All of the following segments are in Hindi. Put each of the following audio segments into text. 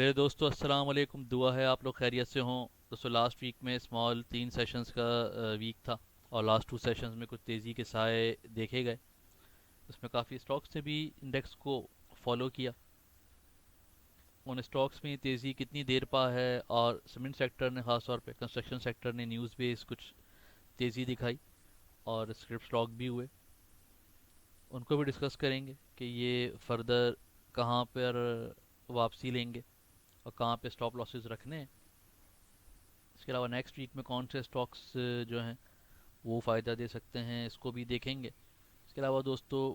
मेरे दोस्तों अस्सलाम वालेकुम। दुआ है आप लोग खैरियत से हों। दोस्तों लास्ट वीक में स्मॉल 3 सेशंस का वीक था और लास्ट 2 सेशंस में कुछ तेज़ी के साए देखे गए। उसमें काफ़ी स्टॉक्स ने भी इंडेक्स को फॉलो किया। उन स्टॉक्स में तेज़ी कितनी देर पा है और सीमेंट सेक्टर ने, ख़ास तौर पे कंस्ट्रक्शन सेक्टर ने न्यूज़ बेस कुछ तेज़ी दिखाई और स्क्रिप्ट स्टॉक भी हुए। उनको भी डिस्कस करेंगे कि ये फर्दर कहाँ पर वापसी लेंगे और कहाँ पे स्टॉप लॉसेस रखने हैं। इसके अलावा नेक्स्ट वीक में कौन से स्टॉक्स जो हैं वो फ़ायदा दे सकते हैं, इसको भी देखेंगे। इसके अलावा दोस्तों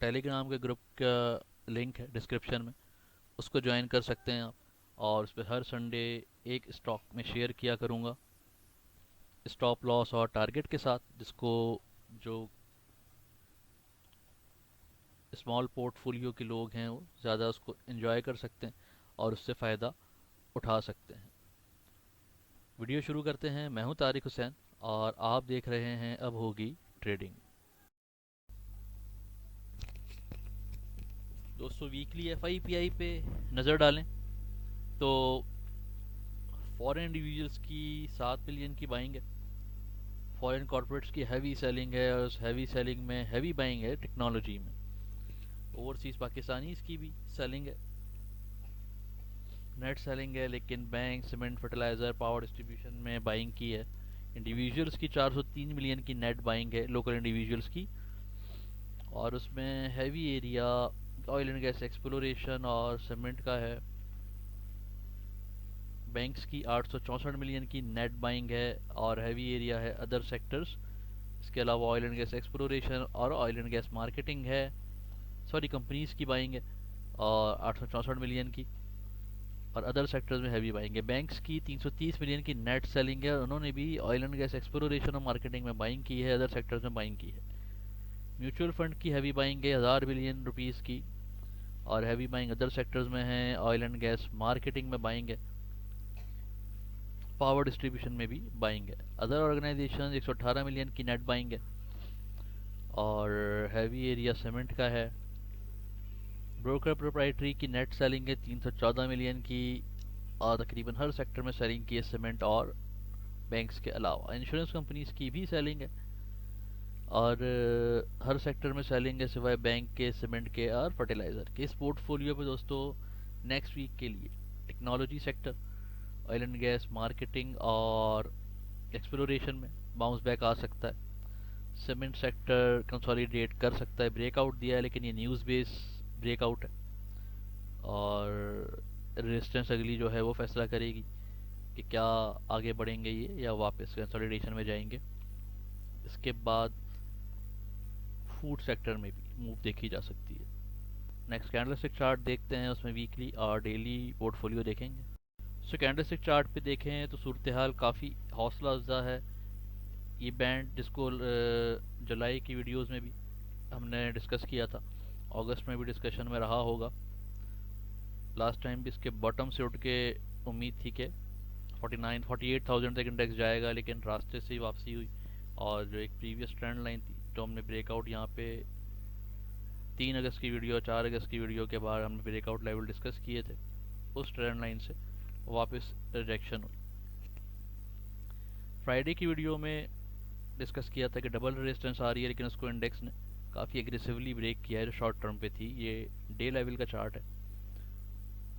टेलीग्राम के ग्रुप का लिंक है डिस्क्रिप्शन में, उसको ज्वाइन कर सकते हैं आप। और उस पर हर संडे एक स्टॉक में शेयर किया करूँगा स्टॉप लॉस और टारगेट के साथ, जिसको जो स्मॉल पोर्टफोलियो के लोग हैं वो ज़्यादा उसको एंजॉय कर सकते हैं और उससे फ़ायदा उठा सकते हैं। वीडियो शुरू करते हैं। मैं हूं तारिक हुसैन और आप देख रहे हैं अब होगी ट्रेडिंग। दोस्तों वीकली एफआईपीआई पे नज़र डालें तो फॉरेन इंडिविजुअल्स की 7 बिलियन की बाइंग है। फॉरेन कॉर्पोरेट्स की हैवी सेलिंग है और उस हैवी सेलिंग में हैवी बाइंग है टेक्नोलॉजी में। ओवरसीज़ पाकिस्तानीज़ की भी सेलिंग है, नेट सेलिंग है, लेकिन bank, cement, fertiliser, power distribution में बाइंग की है। इंडिविजुअल्स की 403 मिलियन की नेट बाइंग है लोकल इंडिविजुअल्स की, और उसमें heavy area oil and gas exploration और सीमेंट का है। बैंक्स की 864 मिलियन की नेट बाइंग है और हैवी एरिया है अदर सेक्टर्स। इसके अलावा ऑयल एंड गैस एक्सप्लोरेशन और ऑयल एंड गैस मार्केटिंग है, सॉरी कंपनीज की बाइंग है और 864 मिलियन की, और अदर सेक्टर्स में हैवी बाइंग है। बैंक्स की 330 मिलियन की नेट सेलिंग है और उन्होंने भी ऑयल एंड गैस एक्सप्लोरेशन और मार्केटिंग में बाइंग की है, अदर सेक्टर्स में बाइंग की है। म्यूचुअल फंड की हैवी बाइंग है 1000 बिलियन रुपीज़ की, और हैवी बाइंग अदर सेक्टर्स में है, ऑयल एंड गैस मार्केटिंग में बाइंग है, पावर डिस्ट्रीब्यूशन में भी बाइंग है। अदर ऑर्गेनाइजेशन 118 मिलियन की नेट बाइंग है और हैवी एरिया सीमेंट का है। ब्रोकर प्रोप्राइटरी की नेट सेलिंग है 314 मिलियन की, और तकरीबन हर सेक्टर में सेलिंग की है सीमेंट और बैंक्स के अलावा। इंश्योरेंस कंपनीज की भी सेलिंग है और हर सेक्टर में सेलिंग है सिवाय बैंक के, सीमेंट के और फर्टिलाइज़र के। इस पोर्टफोलियो पे दोस्तों नेक्स्ट वीक के लिए technology sector, oil and gas marketing और एक्सप्लोरेशन में बाउंस बैक आ सकता है। सीमेंट सेक्टर कंसोलिडेट कर सकता है, ब्रेकआउट दिया है लेकिन ये न्यूज़ बेस ब्रेकआउट है, और रेजिस्टेंस अगली जो है वो फैसला करेगी कि क्या आगे बढ़ेंगे ये या वापस कंसोलिडेशन में जाएंगे। इसके बाद फूड सेक्टर में भी मूव देखी जा सकती है। नेक्स्ट कैंडलस्टिक चार्ट देखते हैं, उसमें वीकली और डेली पोर्टफोलियो देखेंगे। सो कैंडलस्टिक चार्ट पे देखें तो सूरत हाल काफ़ी हौसला अफजा है। ये बैंड जिसको जुलाई की वीडियोस में भी हमने डिस्कस किया था, अगस्त में भी डिस्कशन में रहा होगा। लास्ट टाइम भी इसके बॉटम से उठ के उम्मीद थी कि 48,000 तक इंडेक्स जाएगा, लेकिन रास्ते से ही वापसी हुई। और जो एक प्रीवियस ट्रेंड लाइन थी जो हमने ब्रेकआउट यहाँ पे 3 अगस्त की वीडियो, 4 अगस्त की वीडियो के बाद हमने ब्रेकआउट लेवल डिस्कस किए थे, उस ट्रेंड लाइन से वापस रिजेक्शन हुई। फ्राइडे की वीडियो में डिस्कस किया था कि डबल रेजिस्टेंस आ रही है, लेकिन उसको इंडेक्स ने काफ़ी एग्रेसिवली ब्रेक किया है जो शॉर्ट टर्म पे थी। ये डे लेवल का चार्ट है।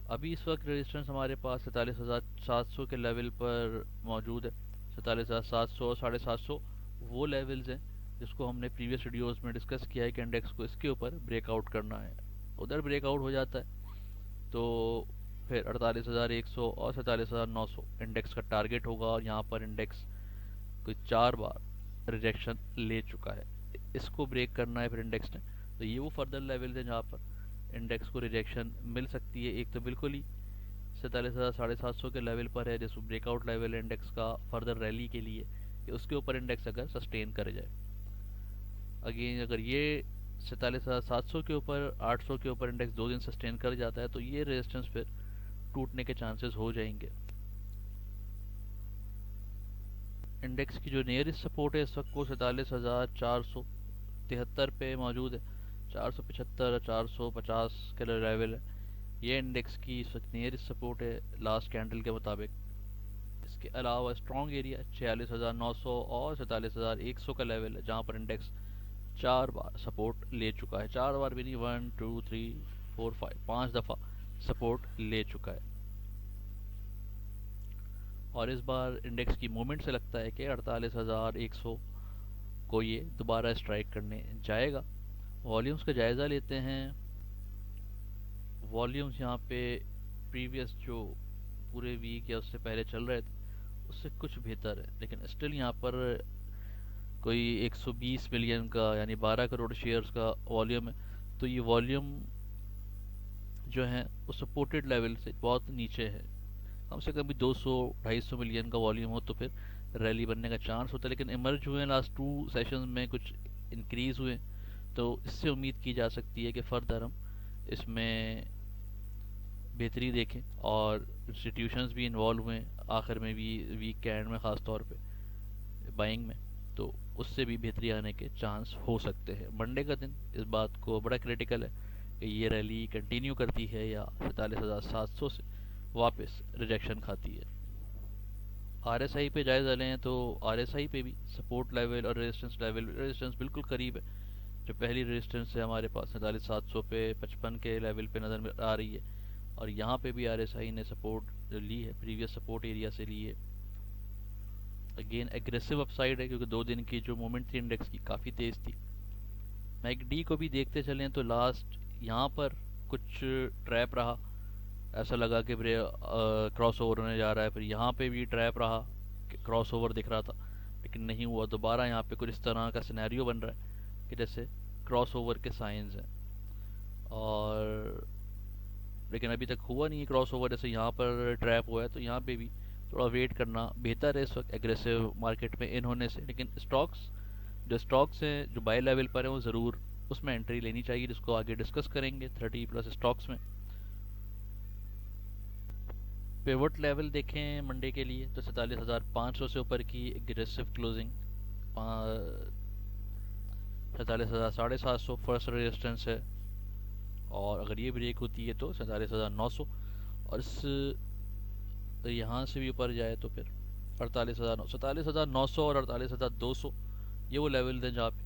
अभी इस वक्त रेजिस्टेंस हमारे पास 47,700 के लेवल पर मौजूद है। 47,700 और 750 वो लेवल्स हैं जिसको हमने प्रीवियस वीडियोस में डिस्कस किया है कि इंडेक्स को इसके ऊपर ब्रेकआउट करना है। उधर ब्रेकआउट हो जाता है तो फिर 48,100 और 47,900 इंडेक्स का टारगेट होगा, और यहाँ पर इंडेक्स कोई 4 बार रिजेक्शन ले चुका है। इसको ब्रेक करना है फिर इंडेक्स ने, तो ये वो फर्दर लेवल है जहाँ पर इंडेक्स को रिजेक्शन मिल सकती है। एक तो बिल्कुल ही 47,750 के लेवल पर है, जिसको ब्रेकआउट लेवल है इंडेक्स का फर्दर रैली के लिए, कि उसके ऊपर इंडेक्स अगर सस्टेन कर जाए। अगेन अगर ये 47,700 के ऊपर, 800 के ऊपर इंडेक्स 2 दिन सस्टेन कर जाता है तो ये रेजिस्टेंस फिर टूटने के चांसेस हो जाएंगे। इंडेक्स की जो नियरेस्ट सपोर्ट है इस वक्त वो 47,473 पे मौजूद है। 475 और 450 के लेवल है, ये इंडेक्स की इस वक्त नियरेस्ट सपोर्ट है लास्ट कैंडल के मुताबिक। इसके अलावा स्ट्रॉन्ग एरिया 46,900 और 47,100 का लेवल है, जहाँ पर इंडेक्स 4 बार सपोर्ट ले चुका है। 4 बार भी नहीं, 1 2 3 4 5, 5 दफ़ा सपोर्ट ले चुका है। और इस बार इंडेक्स की मूवमेंट से लगता है कि 48,100 को ये दोबारा स्ट्राइक करने जाएगा। वॉल्यूम्स का जायज़ा लेते हैं। वॉल्यूम्स यहाँ पे प्रीवियस जो पूरे वीक या उससे पहले चल रहे थे उससे कुछ बेहतर है, लेकिन स्टिल यहाँ पर कोई 120 मिलियन का यानी 12 करोड़ शेयर्स का वॉल्यूम है। तो ये वॉल्यूम जो है वो सपोर्टेड लेवल से बहुत नीचे है। कम से कम भी 200-250 मिलियन का वॉल्यूम हो तो फिर रैली बनने का चांस होता है, लेकिन इमर्ज हुए लास्ट 2 सेशंस में कुछ इंक्रीज हुए, तो इससे उम्मीद की जा सकती है कि फर्दर हम इसमें बेहतरी देखें। और इंस्टीट्यूशंस भी इन्वॉल्व हुए आखिर में भी, वीक के एंड में ख़ास तौर पे बाइंग में, तो उससे भी बेहतरी आने के चांस हो सकते हैं। मंडे का दिन इस बात को बड़ा क्रिटिकल है कि ये रैली कंटिन्यू करती है या 47,700 से वापस रिजेक्शन खाती है। आरएसआई पे जायज़ा लें तो आरएसआई पे भी सपोर्ट लेवल और रेजिस्टेंस बिल्कुल करीब है। जो पहली रेजिस्टेंस है हमारे पास 47,700 पे 55 के लेवल पे नज़र आ रही है, और यहाँ पे भी आरएसआई ने सपोर्ट जो ली है प्रीवियस सपोर्ट एरिया से ली है। अगेन एग्रेसिव अपसाइड है क्योंकि 2 दिन की जो मूवमेंट थी इंडेक्स की काफ़ी तेज़ थी। मैकडी को भी देखते चलें तो लास्ट यहाँ पर कुछ ट्रैप रहा, ऐसा लगा कि क्रॉस ओवर होने जा रहा है। फिर यहाँ पे भी ट्रैप रहा, क्रॉस ओवर दिख रहा था लेकिन नहीं हुआ। दोबारा यहाँ पे कुछ इस तरह का सिनेरियो बन रहा है कि जैसे क्रॉस ओवर के साइंस हैं, और लेकिन अभी तक हुआ नहीं है क्रॉस ओवर। जैसे यहाँ पर ट्रैप हुआ है तो यहाँ पे भी थोड़ा वेट करना बेहतर है इस वक्त एग्रेसिव मार्केट में इन होने से। लेकिन स्टॉक्स हैं जो बाय लेवल पर हैं वो ज़रूर उसमें एंट्री लेनी चाहिए, जिसको आगे डिस्कस करेंगे 30+ स्टॉक्स में। पिवट लेवल देखें मंडे के लिए तो 47,500 से ऊपर की एग्रेसिव क्लोजिंग, 47,750 फर्स्ट रेजिस्टेंस है, और अगर ये ब्रेक होती है तो 47,900, और इस यहाँ से भी ऊपर जाए तो फिर 48,900 और 48,200 ये वो लेवल थे जहाँ पे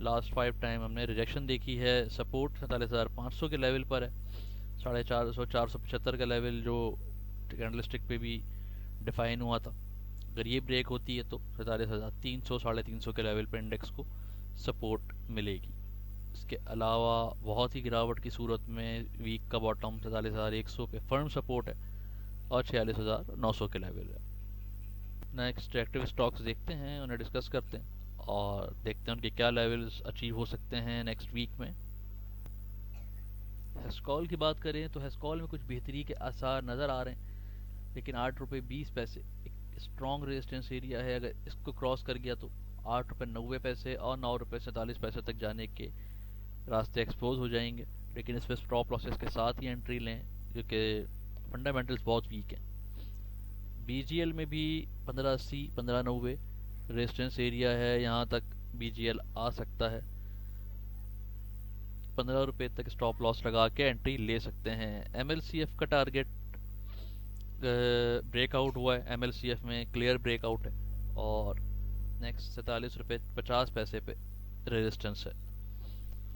लास्ट 5 टाइम हमने रिजेक्शन देखी है। सपोर्ट 47,500 के लेवल पर है, 450-475 का लेवल जो कैंडलस्टिक पे भी डिफाइन हुआ था। अगर ये ब्रेक होती है तो 47,300 350 के लेवल पे इंडेक्स को सपोर्ट मिलेगी। इसके अलावा बहुत ही गिरावट की सूरत में वीक का बॉटम 47,100 पे फर्म सपोर्ट है, और 46,900 के लेवल है। नेक्स्ट एक्टिव स्टॉक्स देखते हैं, उन्हें डिस्कस करते हैं और देखते हैं उनके क्या लेवल्स अचीव हो सकते हैं नेक्स्ट वीक में। हेस्कॉल की बात करें तो हेस्कॉल में कुछ बेहतरी के आसार नज़र आ रहे हैं, लेकिन 8 रुपये 20 पैसे एक स्ट्रॉन्ग रेजिस्टेंस एरिया है। अगर इसको क्रॉस कर गया तो 8 रुपये 90 पैसे और 9 रुपये 47 पैसे तक जाने के रास्ते एक्सपोज हो जाएंगे। लेकिन इस पर स्टॉप लॉसेस के साथ ही एंट्री लें क्योंकि फंडामेंटल्स बहुत वीक हैं। बीजीएल में भी 1580 1590 रेजिस्टेंस एरिया है, यहाँ तक बीजीएल आ सकता है। 15 रुपये तक स्टॉप लॉस लगा के एंट्री ले सकते हैं। एमएलसीएफ का टारगेट ब्रेकआउट हुआ है, एमएलसीएफ में क्लियर ब्रेकआउट है, और नेक्स्ट 47 रुपये 50 पैसे पे रेजिस्टेंस है,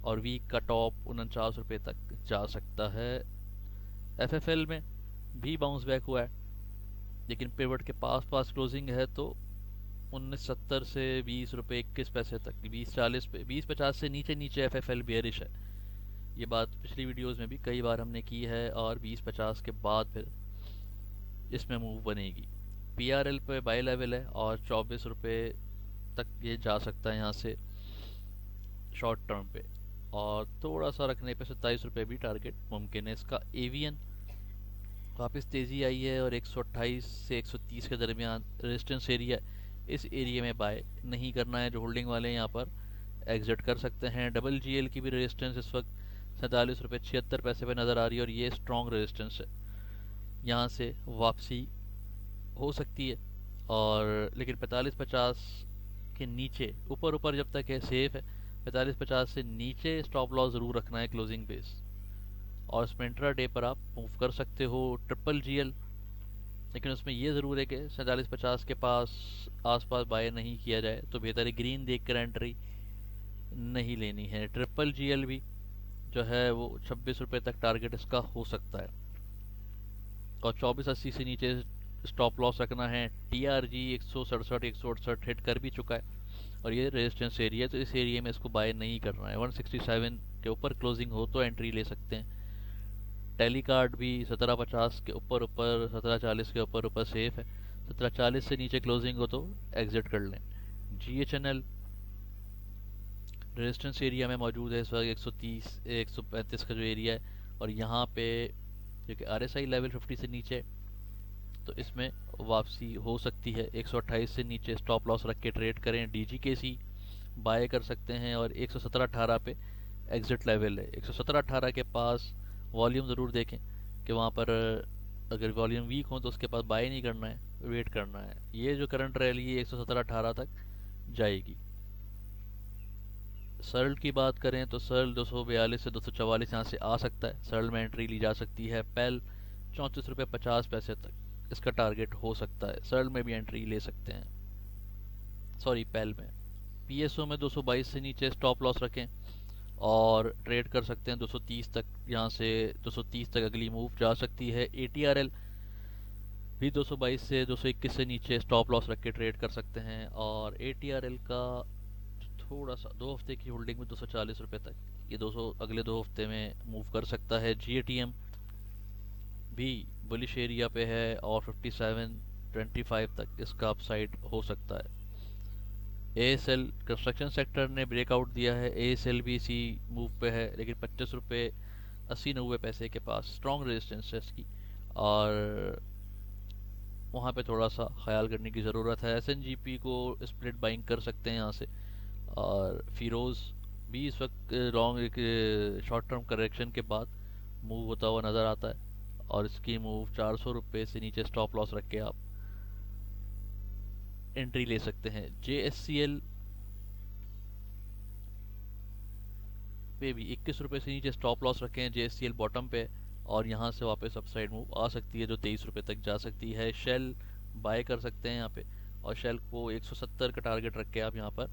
और वीक का टॉप 49 रुपये तक जा सकता है। एफएफएल में भी बाउंस बैक हुआ है, लेकिन पिवट के पास पास क्लोजिंग है तो 1970 से 20 रुपये 21 पैसे तक, 2040 पे 2050 से नीचे नीचे एफएफएल बेयरिश है। ये बात पिछली वीडियोस में भी कई बार हमने की है, और 2050 के बाद फिर इसमें मूव बनेगी। पीआरएल पे बाय लेवल है और 24 रुपये तक ये जा सकता है यहाँ से शॉर्ट टर्म पे, और थोड़ा सा रखने पे 27 रुपये भी टारगेट मुमकिन है इसका। एवीएन वापस तेज़ी आई है और 128 से 130 के दरमियान रेजिस्टेंस एरिया, इस एरिया में बाय नहीं करना है। जो होल्डिंग वाले हैं यहाँ पर एग्जिट कर सकते हैं। डबल जीएल की भी रेजिस्टेंस इस वक्त 47 रुपये 76 पैसे पे नज़र आ रही है, और ये स्ट्रॉन्ग रेजिस्टेंस है, यहाँ से वापसी हो सकती है। और लेकिन 45-50 के नीचे ऊपर ऊपर जब तक है सेफ है, 45-50 से नीचे स्टॉप लॉस ज़रूर रखना है क्लोजिंग बेस। और इसमें इंट्रा डे पर आप मूव कर सकते हो ट्रिपल जीएल, लेकिन उसमें ये ज़रूर है कि 47-50 के पास आसपास बाय नहीं किया जाए तो बेहतर है ग्रीन देख कर एंट्री नहीं लेनी है। ट्रिपल जीएल भी जो है वो 26 रुपये तक टारगेट इसका हो सकता है, और 2480 से नीचे स्टॉप लॉस रखना है। टीआरजी 167 हिट कर भी चुका है और ये रेजिस्टेंस एरिया है, तो इस एरिया में इसको बाय नहीं करना है। 167 के ऊपर क्लोजिंग हो तो एंट्री ले सकते हैं। टेलीकार्ड भी 1750 के ऊपर ऊपर 1740 के ऊपर ऊपर सेफ है। 1740 से नीचे क्लोजिंग हो तो एग्जिट कर लें। जीएचएनएल रेजिस्टेंस एरिया में मौजूद है इस वक्त 130 135 का जो एरिया है, और यहाँ पे जो कि आरएसआई लेवल 50 से नीचे, तो इसमें वापसी हो सकती है। 128 से नीचे स्टॉप लॉस रख के ट्रेड करें। डीजीकेसी बाय कर सकते हैं और 117.18 पे एग्जिट लेवल है। 117.18 के पास वॉल्यूम ज़रूर देखें कि वहाँ पर अगर वॉल्यूम वीक हो तो उसके पास बाय नहीं करना है, वेट करना है। ये जो करंट रैली है 117.18 तक जाएगी। सर्ल की बात करें तो सर्ल 242 से 244 यहाँ से आ सकता है, सर्ल में एंट्री ली जा सकती है। पेल 34 रुपये 50 पैसे तक इसका टारगेट हो सकता है, सर्ल में भी एंट्री ले सकते हैं, सॉरी पेल में। पीएसओ में 222 से नीचे स्टॉप लॉस रखें और ट्रेड कर सकते हैं 230 तक, यहाँ से 230 तक अगली मूव जा सकती है। एटीआरएल भी 222 से 221 से नीचे स्टॉप लॉस रख के ट्रेड कर सकते हैं, और एटीआरएल का थोड़ा सा 2 हफ्ते की होल्डिंग में 240 रुपये तक, ये 200 अगले 2 हफ्ते में मूव कर सकता है। जीएटीएम भी बुलिश एरिया पे है और 57.25 तक इसका अपसाइड हो सकता है। एएसएल कंस्ट्रक्शन सेक्टर ने ब्रेकआउट दिया है, एएसएल भी इसी मूव पे है, लेकिन 25 रुपये 80-90 पैसे के पास स्ट्रॉन्ग रेजिस्टेंस है इसकी, और वहाँ पे थोड़ा सा ख्याल करने की ज़रूरत है। एसएनजीपी को स्प्लिट बाइंग कर सकते हैं यहाँ से, और फिरोज़ भी इस वक्त लॉन्ग एक शॉर्ट टर्म करेक्शन के बाद मूव होता हुआ नज़र आता है, और इसकी मूव 400 रुपये से नीचे स्टॉप लॉस रख के आप एंट्री ले सकते हैं। जेएससीएल पे भी 21 रुपये से नीचे स्टॉप लॉस रखे हैं, जेएससीएल बॉटम पे, और यहाँ से वापस अपसाइड मूव आ सकती है जो 23 रुपये तक जा सकती है। शेल बाय कर सकते हैं यहाँ पे, और शेल को 170 का टारगेट रख के आप यहाँ पर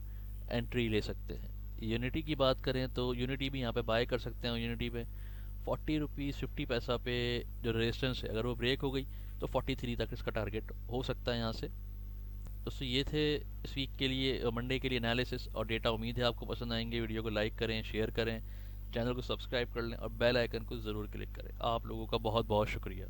एंट्री ले सकते हैं। यूनिटी की बात करें तो यूनिटी भी यहाँ पे बाय कर सकते हैं, और यूनिटी पे 40 रुपीज़ 50 पैसा पे जो रेजिस्टेंस है अगर वो ब्रेक हो गई तो 43 तक इसका टारगेट हो सकता है यहाँ से। दोस्तों ये थे इस वीक के लिए, मंडे के लिए एनालिसिस और डेटा। उम्मीद है आपको पसंद आएंगे। वीडियो को लाइक करें, शेयर करें, चैनल को सब्सक्राइब कर लें और बेल आइकन को ज़रूर क्लिक करें। आप लोगों का बहुत बहुत शुक्रिया।